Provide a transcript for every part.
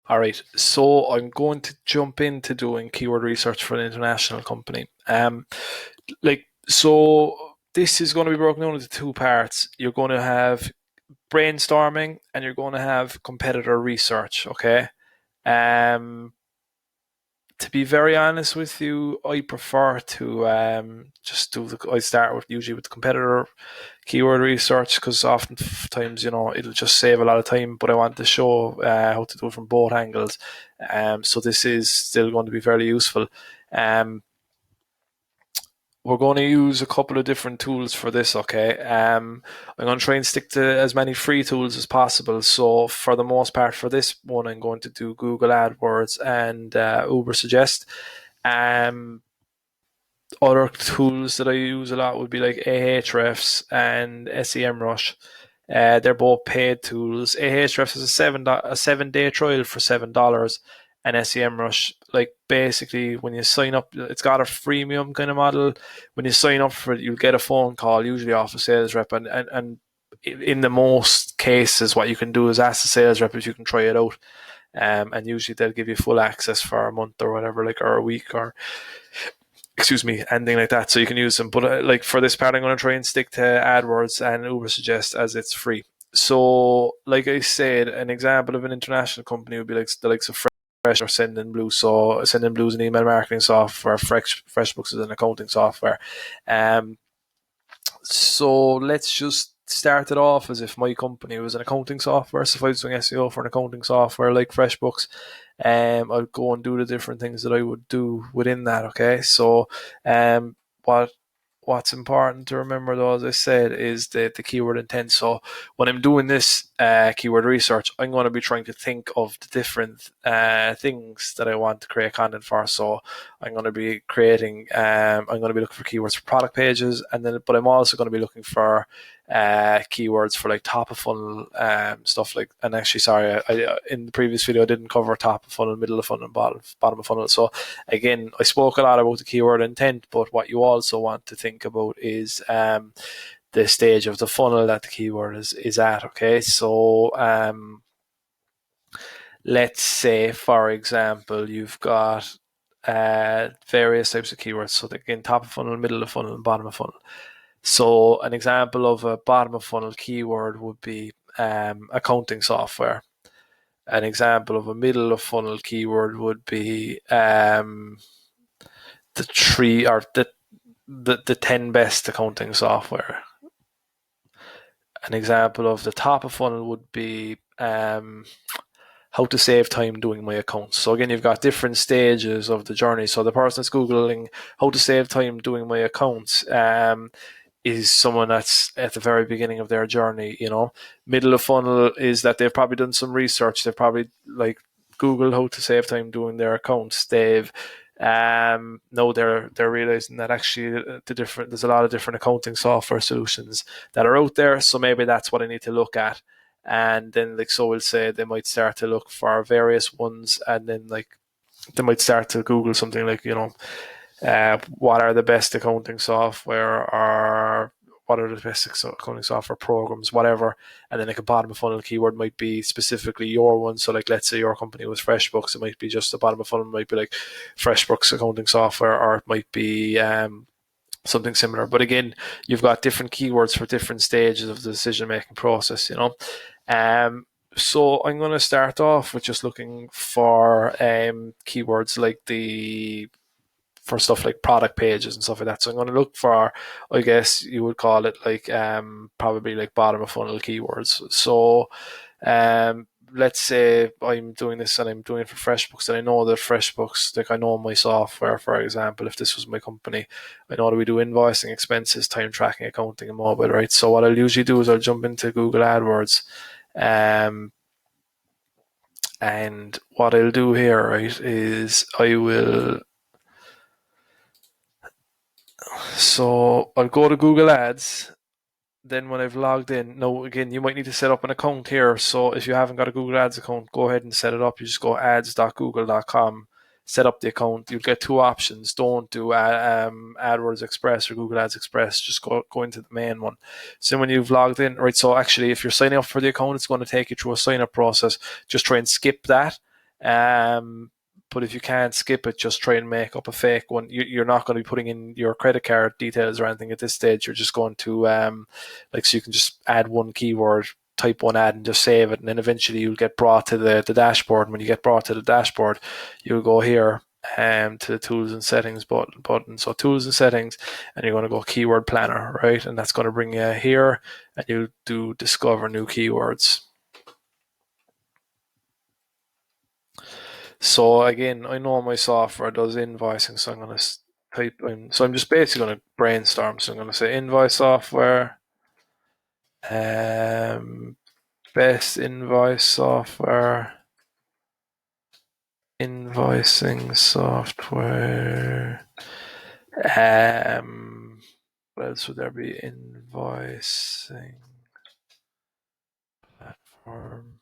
All right, so I'm going to jump into doing keyword research for an international company. So this is going to be broken down into two parts. You're going to have brainstorming and you're going to have competitor research. Okay. Um, to be very honest with you, I prefer to just do the. I start with usually with competitor keyword research because oftentimes it'll just save a lot of time. But I want to show how to do it from both angles. So this is still going to be very useful. Um, we're going to use a couple of different tools for this, okay? I'm going to try and stick to as many free tools as possible. So for the most part, for this one, I'm going to do Google AdWords and Ubersuggest. Um, Other tools that I use a lot would be like Ahrefs and SEMrush. They're both paid tools. Ahrefs is a 7 day trial for $7, and SEMrush, like basically when you sign up, it's got a freemium kind of model. When you sign up for it, you'll get a phone call, usually off a sales rep, and in the most cases, what you can do is ask the sales rep if you can try it out. And usually they'll give you full access for a month or whatever, like, or a week, or excuse me, anything like that, so you can use them. But like for this part, I'm going to try and stick to AdWords and Ubersuggest as it's free. So, like I said, an example of an international company would be like the likes of Fresh or Sendinblue. So, Sendinblue is an email marketing software. FreshBooks is an accounting software. Um, so let's just start it off as if my company was an accounting software. So if I was doing SEO for an accounting software like FreshBooks, I'd go and do the different things that I would do within that. Okay, so um, what what's important to remember, though, as I said, is the keyword intent. So when I'm doing this keyword research, I'm going to be trying to think of the different things that I want to create content for. So I'm going to be creating, I'm going to be looking for keywords for product pages, but I'm also going to be looking for keywords for like top of funnel stuff like. And actually, sorry, I in the previous video I didn't cover top of funnel, middle of funnel, and bottom of funnel. So again, I spoke a lot about the keyword intent, but what you also want to think about is the stage of the funnel that the keyword is at. Okay, so let's say, for example, you've got various types of keywords. So again, top of funnel, middle of funnel, and bottom of funnel. So an example of a bottom of funnel keyword would be accounting software. An example of a middle of funnel keyword would be the three or the 10 best accounting software. An example of the top of funnel would be how to save time doing my accounts. So again, you've got different stages of the journey. So the person that's Googling how to save time doing my accounts is someone that's at the very beginning of their journey. Middle of funnel is that they've probably done some research. They've probably like Googled how to save time doing their accounts. They've no, they're realizing that actually there's a lot of different accounting software solutions that are out there. So maybe that's what I need to look at. And then like so we'll say they might start to look for various ones, and then like they might start to Google something like what are the best accounting software, or what are the best accounting software programs, whatever. And then like a bottom of funnel keyword might be specifically your one. So like let's say your company was FreshBooks, it might be just the bottom of funnel might be like FreshBooks accounting software, or it might be something similar. But again, you've got different keywords for different stages of the decision making process. So I'm going to start off with just looking for keywords like for stuff like product pages and stuff like that. So I'm going to look for, I guess you would call it like probably like bottom of funnel keywords. So let's say I'm doing this and I'm doing it for FreshBooks, and I know that FreshBooks, like I know my software, for example, if this was my company, I know that we do invoicing, expenses, time tracking, accounting, and mobile, right? So what I'll usually do is I'll jump into Google AdWords, and what I'll do here, right, is I'll go to Google Ads. Then when I've logged in, now again, you might need to set up an account here. So if you haven't got a Google Ads account, go ahead and set it up. You just go ads.google.com, set up the account. You'll get two options. Don't do AdWords Express or Google Ads Express. Just go into the main one. So when you've logged in, right, so actually if you're signing up for the account, it's going to take you through a sign up process. Just try and skip that. But if you can't skip it, just try and make up a fake one. You're not going to be putting in your credit card details or anything at this stage. You're just going to so you can just add one keyword, type one ad, and just save it, and then eventually you'll get brought to the dashboard. And when you get brought to the dashboard, you'll go here to the tools and settings button. So tools and settings, and you're going to go keyword planner, right? And that's going to bring you here, and you do discover new keywords. So again, I know my software does invoicing, so I'm going to type in. So I'm just basically going to brainstorm. So I'm going to say invoice software, best invoice software, invoicing software. What else would there be? Invoicing platform.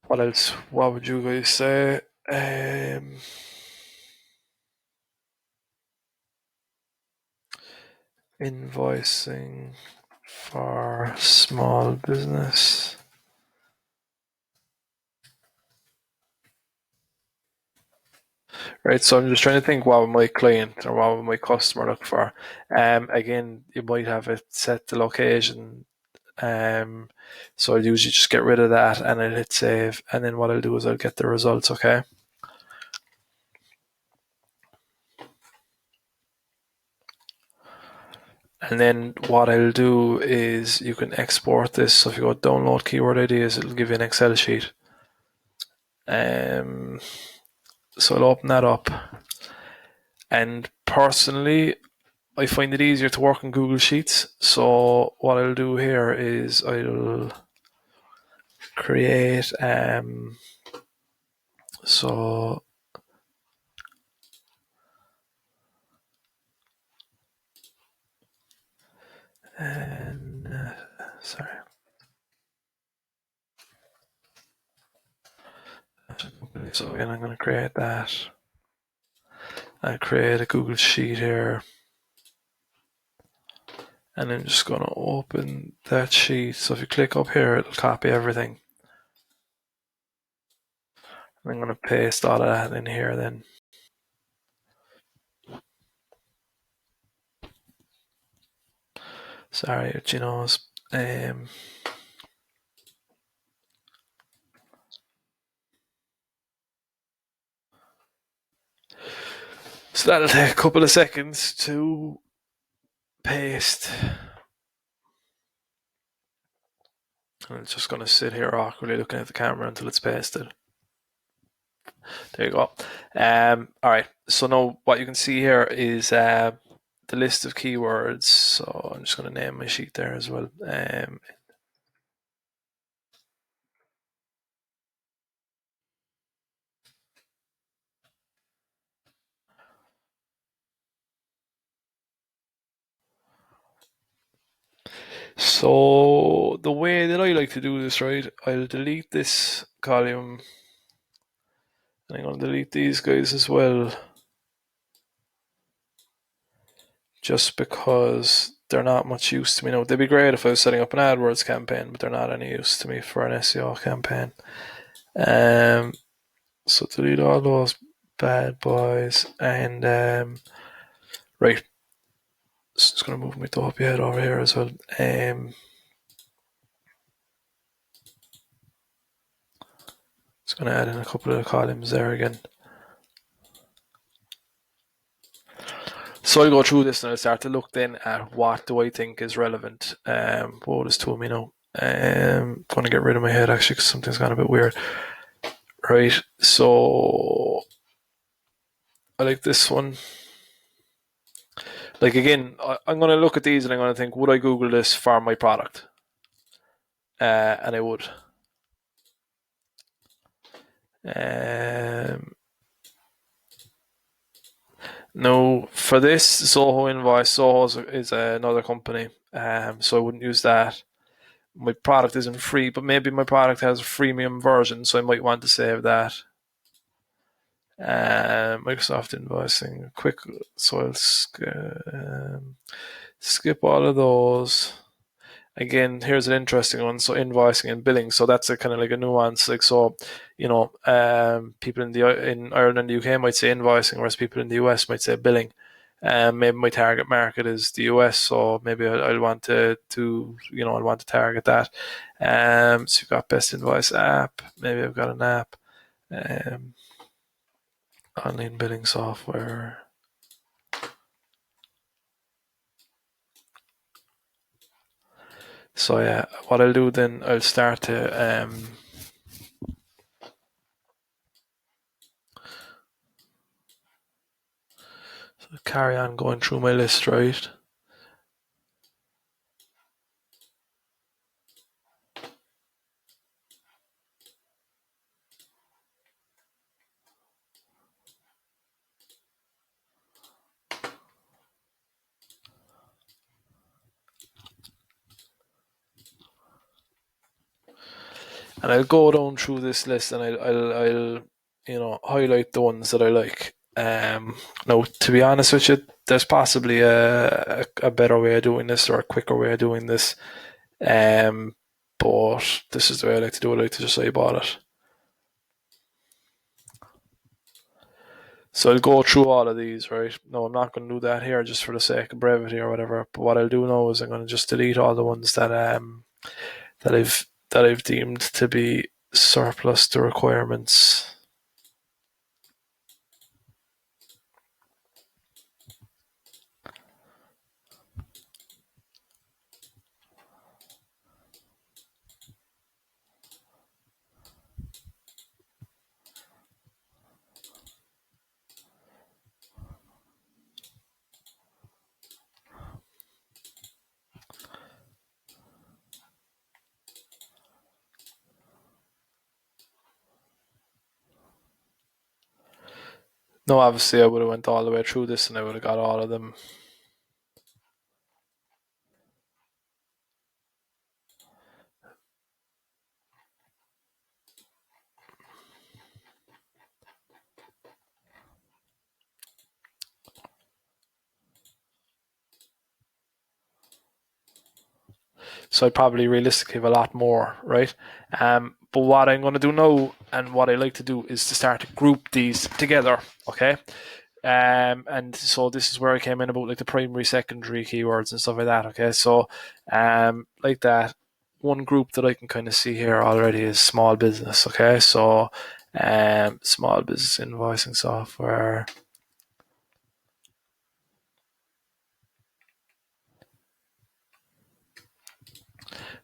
What else? What would you guys say? Invoicing for small business. Right, so I'm just trying to think what would my client or what would my customer look for. Again, you might have it set to location. So I'll usually just get rid of that and I'll hit save. And then what I'll do is I'll get the results, okay? And then what I'll do is you can export this. So if you go download keyword ideas, it'll give you an Excel sheet. So I'll open that up. And personally, I find it easier to work in Google Sheets. So what I'll do here is I'll create so and sorry. So again, I'm going to create that. I create a Google Sheet here. And I'm just going to open that sheet. So if you click up here, it'll copy everything. And I'm going to paste all of that in here then. Sorry, Ginos. So that'll take a couple of seconds to paste. And it's just going to sit here awkwardly looking at the camera until it's pasted. There you go. All right. So now what you can see here is the list of keywords. So I'm just going to name my sheet there as well. So the way that I like to do this, right, I'll delete this column and I'm going to delete these guys as well, just because they're not much use to me now. They'd be great if I was setting up an AdWords campaign, but they're not any use to me for an SEO campaign. So delete all those bad boys and right. So it's going to move my dopey head over here as well. It's going to add in a couple of columns there again. So I'll go through this and I'll start to look then at what do I think is relevant. Whoa, there's two of me now. I'm going to get rid of my head actually because something's gone a bit weird. Right, so I like this one. Like again, I'm going to look at these and I'm going to think, would I Google this for my product? And I would. No, for this Zoho invoice, Zoho is another company, so I wouldn't use that. My product isn't free, but maybe my product has a freemium version, so I might want to save that. Microsoft invoicing, quick. So I'll skip all of those. Again, here's an interesting one. So invoicing and billing. So that's a kind of like a nuance. Like so, people in Ireland and the UK might say invoicing, whereas people in the US might say billing. Maybe my target market is the US, so maybe I'll want I'll want to target that. So you've got best invoice app. Maybe I've got an app. Um, online billing software. So yeah, what I'll do then, I'll start to carry on going through my list, right? And I'll go down through this list and I'll highlight the ones that I like. Now, to be honest with you, there's possibly a better way of doing this or a quicker way of doing this. But this is the way I like to do it. I like to just eyeball it. So I'll go through all of these, right? No, I'm not going to do that here just for the sake of brevity or whatever. But what I'll do now is I'm going to just delete all the ones that I've deemed to be surplus to requirements. No, obviously I would have went all the way through this and I would have got all of them. So I'd probably realistically have a lot more, right? But what I'm going to do now and what I like to do is to start to group these together, okay? And so this is where I came in about like the primary, secondary keywords and stuff like that, okay? So like that, one group that I can kind of see here already is small business, okay? So small business invoicing software.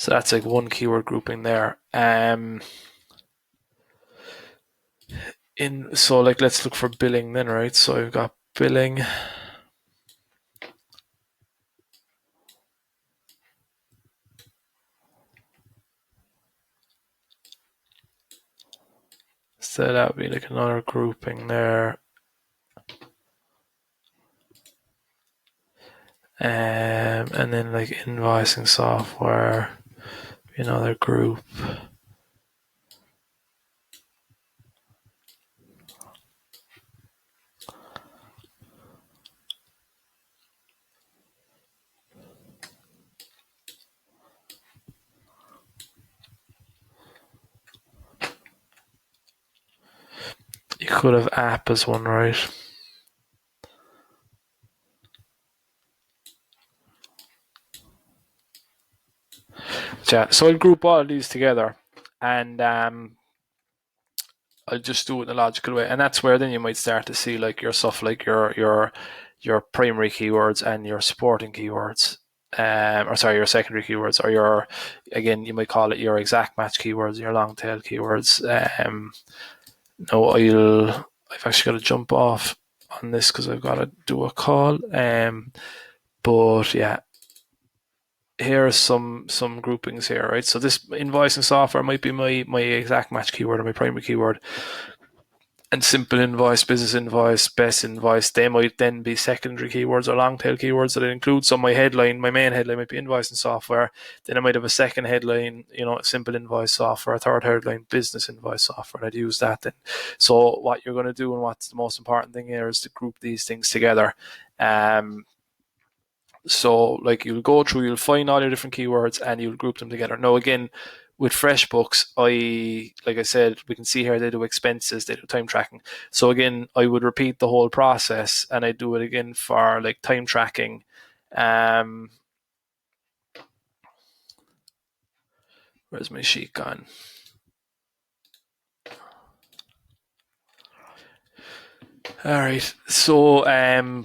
So that's like one keyword grouping there. So like let's look for billing then, right? So we've got billing. So that would be like another grouping there. And then like invoicing software, another group. You could have app as one, right? Yeah, so I'll group all of these together and I'll just do it in a logical way. And that's where then you might start to see like your stuff like your primary keywords and your supporting keywords. Your secondary keywords, or again, you might call it your exact match keywords, your long tail keywords. No, I've actually got to jump off on this because I've got to do a call. But yeah, here are some groupings here, right? So this invoicing software might be my exact match keyword or my primary keyword. And simple invoice, business invoice, best invoice, they might then be secondary keywords or long tail keywords that I include. So my main headline might be invoicing software. Then I might have a second headline, simple invoice software, a third headline, business invoice software. And I'd use that then. So what you're going to do and what's the most important thing here is to group these things together. So like you'll go through, you'll find all your different keywords and you'll group them together. Now again, with FreshBooks, like I said, we can see here they do expenses, they do time tracking. So again, I would repeat the whole process and I do it again for like time tracking. Where's my sheet gone? All right. So,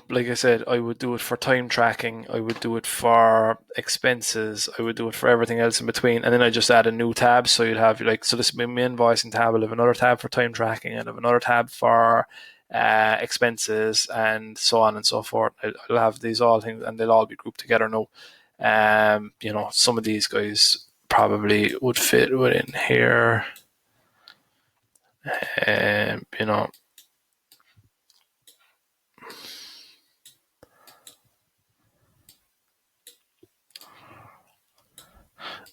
like I said, I would do it for time tracking. I would do it for expenses. I would do it for everything else in between. And then I just add a new tab. So you'd have so this my invoicing tab. I'll have another tab for time tracking and have another tab for expenses and so on and so forth. I'll have these all things and they'll all be grouped together now. Some of these guys probably would fit within here.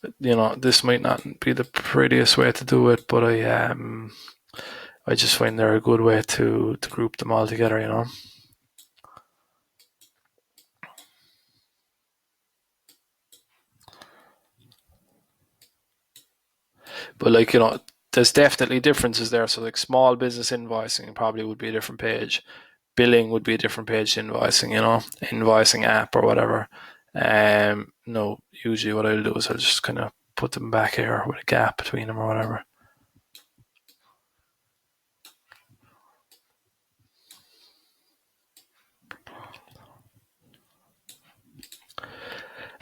This might not be the prettiest way to do it, but I just find they're a good way to group them all together, But there's definitely differences there. So like small business invoicing probably would be a different page. Billing would be a different page to invoicing, invoicing app or whatever. No, usually what I'll do is I'll just kind of put them back here with a gap between them or whatever.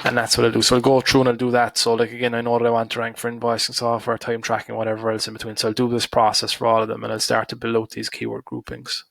And that's what I'll do. So I'll go through and I'll do that. So like again, I know that I want to rank for invoicing software, time tracking, whatever else in between. So I'll do this process for all of them and I'll start to build out these keyword groupings.